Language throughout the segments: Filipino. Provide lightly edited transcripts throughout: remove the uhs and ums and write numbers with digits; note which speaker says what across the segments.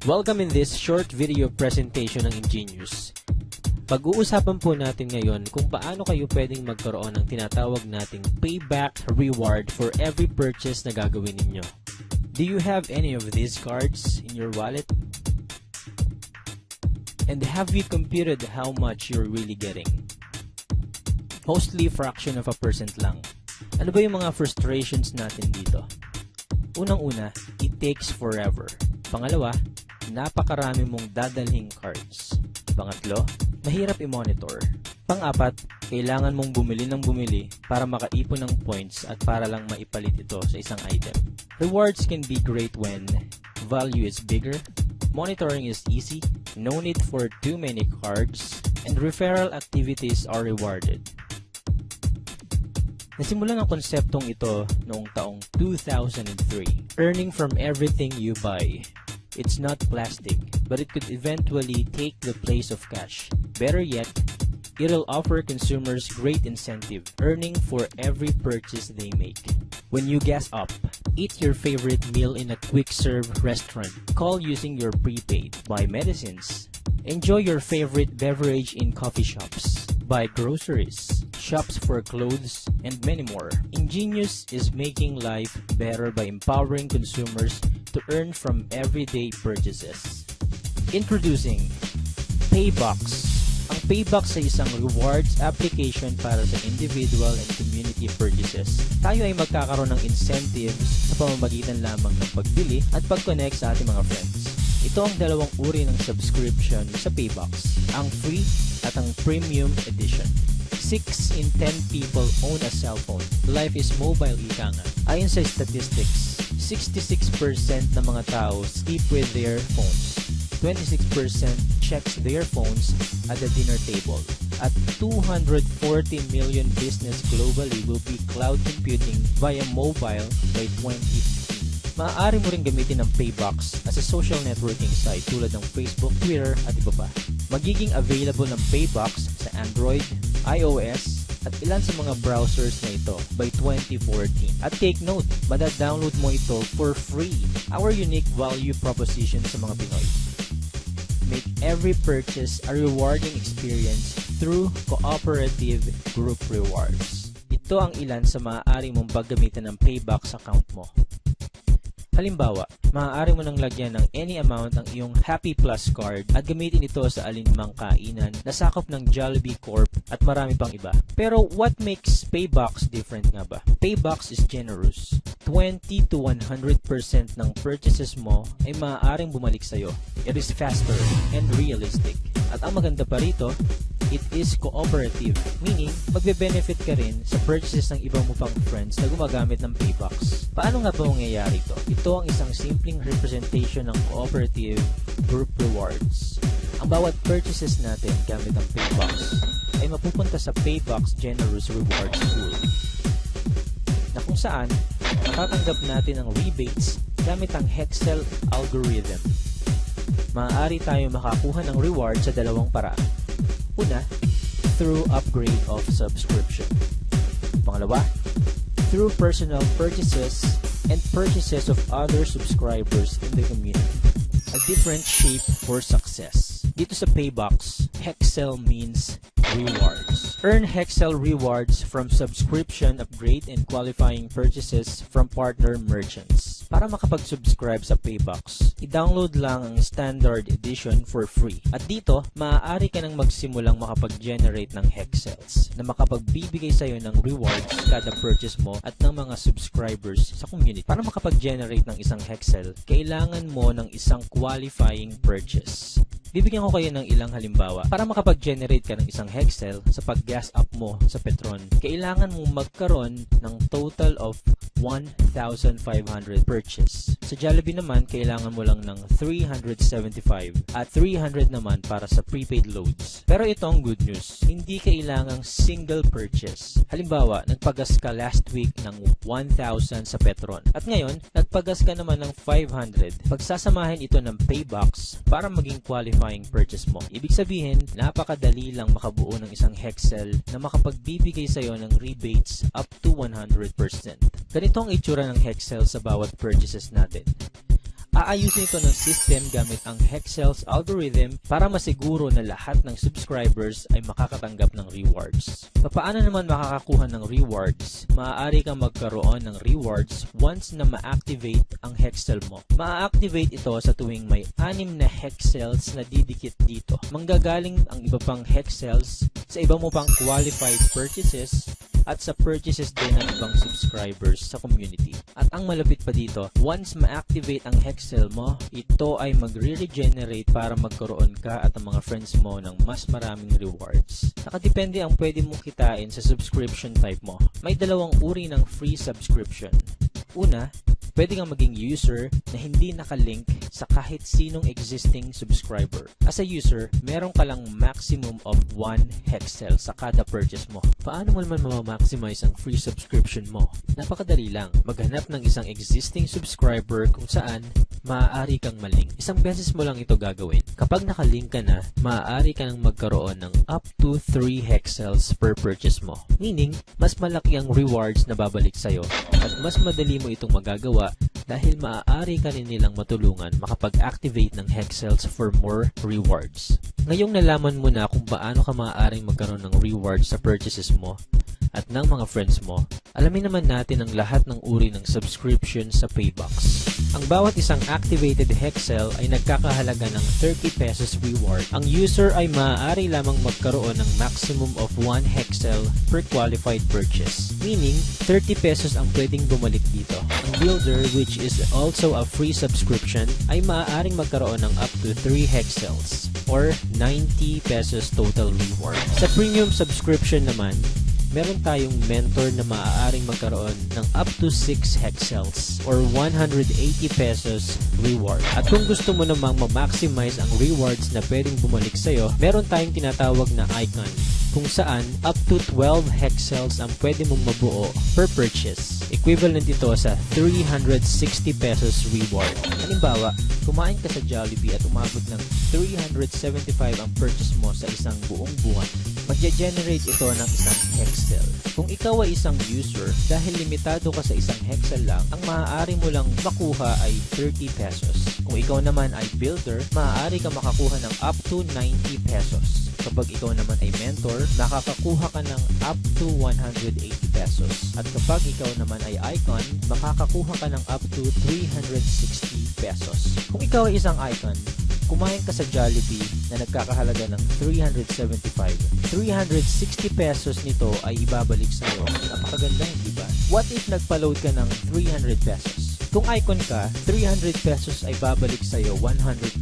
Speaker 1: Welcome in this short video presentation ng Ingenious. Pag-uusapan po natin ngayon kung paano kayo pwedeng magkaroon ng tinatawag nating payback reward for every purchase na gagawin ninyo. Do you have any of these cards in your wallet? And have you computed how much you're really getting? Mostly fraction of a percent lang. Ano ba yung mga frustrations natin dito? Unang-una, it takes forever. Pangalawa, napakarami mong dadalhing cards. Pangatlo, mahirap i-monitor. Pang-apat, kailangan mong bumili ng bumili para makaipon ng points at para lang maipalit ito sa isang item. Rewards can be great when value is bigger, monitoring is easy, no need for too many cards, and referral activities are rewarded. Nasimulan ang konseptong ito noong taong 2003. Earning from everything you buy. It's not plastic, but it could eventually take the place of cash. Better yet, it'll offer consumers great incentive, earning for every purchase they make. When you gas up, eat your favorite meal in a quick-serve restaurant, call using your prepaid, buy medicines, enjoy your favorite beverage in coffee shops, buy groceries, shops for clothes, and many more. Ingenious is making life better by empowering consumers to earn from everyday purchases. Introducing Paybox. Ang Paybox ay isang rewards application para sa individual and community purchases. Tayo ay magkakaroon ng incentives sa pamamagitan lamang ng pagbili at pag-connect sa ating mga friends. Ito ang dalawang uri ng subscription sa Paybox, ang free at ang premium edition. 6 in 10 people own a cell phone. Life is mobile, ika nga. Ayon sa statistics, 66% ng mga tao sleep with their phones. 26% checks their phones at the dinner table. At 240 million business globally will be cloud computing via mobile by 2015. Maaari mo rin gamitin ang Paybox as a social networking site tulad ng Facebook, Twitter at iba pa. Magiging available ng Paybox sa Android, iOS, at ilan sa mga browsers na ito by 2014. At take note, mada-download mo ito for free. Our unique value proposition sa mga Pinoy. Make every purchase a rewarding experience through cooperative group rewards. Ito ang ilan sa maaari mong paggamitan ng Paybox account mo. Halimbawa, maaari mo nang lagyan ng any amount ang iyong Happy Plus card at gamitin ito sa alinmang kainan na sakop ng Jollibee Corp at marami pang iba. Pero what makes Paybox different nga ba? Paybox is generous. 20 to 100% ng purchases mo ay maaaring bumalik sa'yo. It is faster and realistic. At ang maganda pa rito, it is cooperative, meaning magbe-benefit ka rin sa purchases ng ibang mo pang friends na gumagamit ng Paybox. Paano nga ba mangyayari ito? Ito ang isang simpleng representation ng cooperative group rewards. Ang bawat purchases natin gamit ang Paybox ay mapupunta sa Paybox Generous Rewards Pool, na kung saan matatanggap natin ang rebates gamit ang Hexel algorithm. Maaari tayo makakuha ng reward sa dalawang paraan. Una, through upgrade of subscription. Pangalawa, through personal purchases and purchases of other subscribers in the community. A different shape for success. Dito sa Paybox, Hexel means rewards. Earn Hexel rewards from subscription upgrade and qualifying purchases from partner merchants. Para makapag-subscribe sa Paybox, i-download lang ang standard edition for free. At dito, maaari ka nang magsimulang makapag-generate ng Hexels na makapagbibigay sa'yo ng rewards kada purchase mo at ng mga subscribers sa community. Para makapag-generate ng isang Hexel, kailangan mo ng isang qualifying purchase. Bibigyan ko kayo ng ilang halimbawa. Para makapag-generate ka ng isang Hexel sa pag-gas up mo sa Petron, kailangan mong magkaroon ng total of 1,500 purchase. Sa Jollibee naman, kailangan mo lang ng 375 at 300 naman para sa prepaid loads. Pero ito ang good news, hindi kailangang single purchase. Halimbawa, nagpagas ka last week ng 1,000 sa Petron at ngayon, nagpagas ka naman ng 500. Pagsasamahin ito ng Paybox para maging qualifying purchase mo. Ibig sabihin, napakadali lang makabuo ng isang Hexel na makapagbibigay sa'yo ng rebates up to 100%. Ganito ang itsura ng Hexel sa bawat purchases natin. Aayusin ito ng system gamit ang Hexcel's algorithm para masiguro na lahat ng subscribers ay makakatanggap ng rewards. Paano naman makakakuha ng rewards? Maaari kang magkaroon ng rewards once na ma-activate ang Hexcel mo. Ma-activate ito sa tuwing may 6 na Hexcels na didikit dito. Manggagaling ang iba pang Hexcels sa iba mo pang qualified purchases at sa purchases din ng ibang subscribers sa community. At ang malapit pa dito, once ma-activate ang Hexcel mo, ito ay magre-regenerate para magkaroon ka at ang mga friends mo ng mas maraming rewards. Nakadepende ang pwede mong kitain sa subscription type mo. May dalawang uri ng free subscription. Una, pwede kang maging user na hindi nakalink sa kahit sinong existing subscriber. As a user, meron ka lang maximum of 1 Hexcel sa kada purchase mo. Paano mo naman ma-maximize ang free subscription mo? Napakadali lang. Maghanap ng isang existing subscriber kung saan maaari kang malink. Isang beses mo lang ito gagawin. Kapag nakalink ka na, maaari ka nang magkaroon ng up to 3 Hexcels per purchase mo. Meaning, mas malaki ang rewards na babalik sa'yo at mas madali mo itong magagawa dahil maaari ka rin nilang matulungan makapag-activate ng Hexcels for more rewards. Ngayong nalaman mo na kung paano ka maaaring magkaroon ng rewards sa purchases mo at ng mga friends mo, alamin naman natin ang lahat ng uri ng subscription sa Paybox. Ang bawat isang activated Hexcel ay nagkakahalaga ng 30 pesos reward. Ang user ay maaari lamang magkaroon ng maximum of 1 Hexcel per qualified purchase. Meaning, 30 pesos ang pwedeng bumalik dito. Ang builder, which is also a free subscription, ay maaaring magkaroon ng up to 3 Hexcels or 90 pesos total reward. Sa premium subscription naman, meron tayong mentor na maaaring magkaroon ng up to 6 Hexcels or 180 pesos reward. At kung gusto mo namang ma-maximize ang rewards na pwedeng bumalik sa'yo, meron tayong tinatawag na icon kung saan up to 12 Hexcels ang pwede mong mabuo per purchase. Equivalent ito sa 360 pesos reward. Halimbawa, kumain ka sa Jollibee at umabot ng 375 ang purchase mo sa isang buong buwan. Magge-generate ito ng isang Hexcel. Kung ikaw ay isang user, dahil limitado ka sa isang Hexcel lang, ang maaari mo lang makuha ay 30 pesos. Kung ikaw naman ay builder, maaari ka makakuha ng up to 90 pesos. Kapag ikaw naman ay mentor, nakakakuha ka ng up to 180 pesos. At kapag ikaw naman ay icon, makakakuha ka ng up to 360 pesos. Kung ikaw ay isang icon, kumain ka sa Jollibee na nagkakahalaga ng 375. 360 pesos nito ay ibabalik sa iyo. Napakaganda, di ba? What if nagpa-load ka ng 300 pesos? Kung icon ka, 300 pesos ay babalik sa iyo 100%.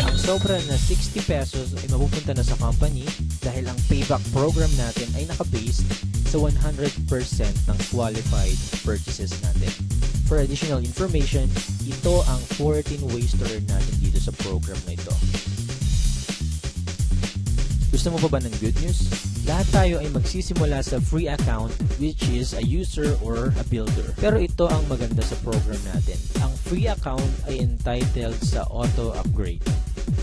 Speaker 1: Ang sobra na 60 pesos ay mapupunta na sa company dahil ang payback program natin ay nakabase sa 100% ng qualified purchases natin. For additional information, ito ang 14 ways to earn natin dito sa program na ito. Gusto mo pa ba ng good news? Lahat tayo ay magsisimula sa free account, which is a user or a builder. Pero ito ang maganda sa program natin. Ang free account ay entitled sa auto upgrade.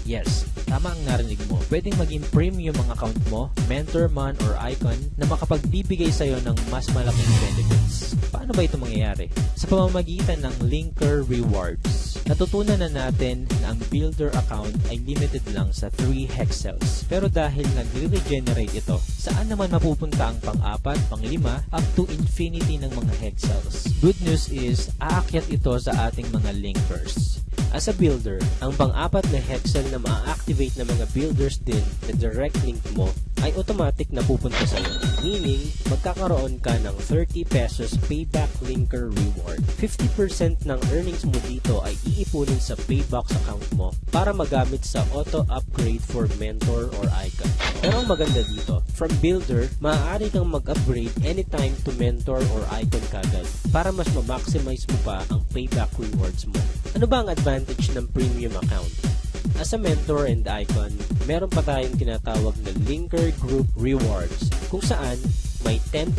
Speaker 1: Yes, tama ang narinig mo. Pwedeng maging premium ang account mo, mentor man or icon, na makapagbibigay sa'yo ng mas malaking benefits. Paano ba ito mangyayari? Sa pamamagitan ng Linker Rewards. Natutunan na natin na ang builder account ay limited lang sa 3 Hexcels. Pero dahil nagre-regenerate ito, saan naman mapupunta ang pang-4, pang-5, up to infinity ng mga Hexcels? Good news is, aakyat ito sa ating mga linkers. As a builder, ang pang-4 na Hexcel na ma-activate ng mga builders din na direct link mo ay automatic na pupunta sa iyo. Meaning, magkakaroon ka ng 30 pesos payback linker reward. 50% ng earnings mo dito ay iipunin sa Paybox account mo para magamit sa auto upgrade for mentor or icon. Pero ang maganda dito, from builder, maaari kang mag-upgrade anytime to mentor or icon kagad para mas ma-maximize mo pa ang payback rewards mo. Ano ba ang advantage ng premium account? As a mentor and icon, meron pa tayong tinatawag na Linker Group Rewards kung saan may 10%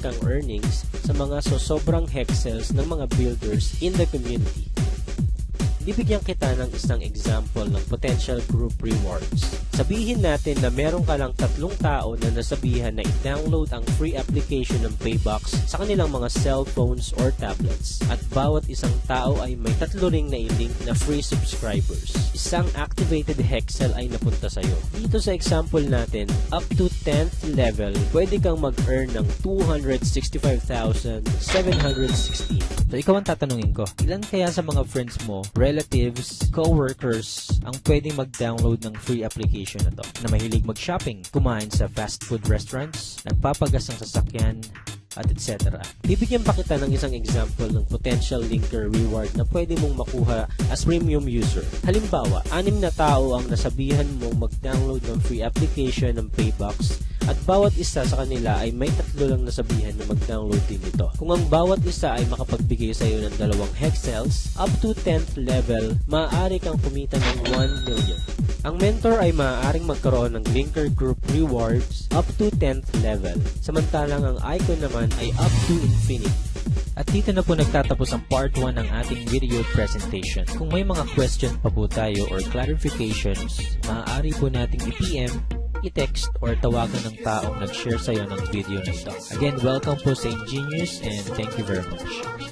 Speaker 1: kang earnings sa mga sosobrang Hexcels ng mga builders in the community. bibigyan kita ng isang example ng potential group rewards. Sabihin natin na meron ka lang 3 tao na nasabihan na i-download ang free application ng Paybox sa kanilang mga cellphones or tablets. At bawat isang tao ay may 3 ring na i-link na free subscribers. Isang activated Hexel ay napunta sa'yo. Dito sa example natin, up to 10th level, pwede kang mag-earn ng 265,716. So ikaw ang tatanungin ko, ilan kaya sa mga friends mo, relatives, co-workers ang pwedeng mag-download ng free application na to? Na mahilig mag-shopping, kumain sa fast food restaurants, nagpapagas ng sasakyan, at etc. Bibigyan pa kita ng isang example ng potential linker reward na pwede mong makuha as premium user. Halimbawa, 6 na tao ang nasabihan mong mag-download ng free application ng Paybox at bawat isa sa kanila ay may 3 lang nasabihan na mag-download din ito. Kung ang bawat isa ay makapagbigay sa iyo ng 2 Hexels, up to 10th level, maaari kang kumita ng 1 million. Ang mentor ay maaaring magkaroon ng linker group rewards up to 10th level, samantalang ang icon naman ay up to infinity. At dito na po nagtatapos ang part 1 ng ating video presentation. Kung may mga question pa po tayo or clarifications, maaari po nating i-PM, i-text, or tawagan ng taong nag-share sa iyo ng video na ito. Again, welcome po sa Ingenious and thank you very much.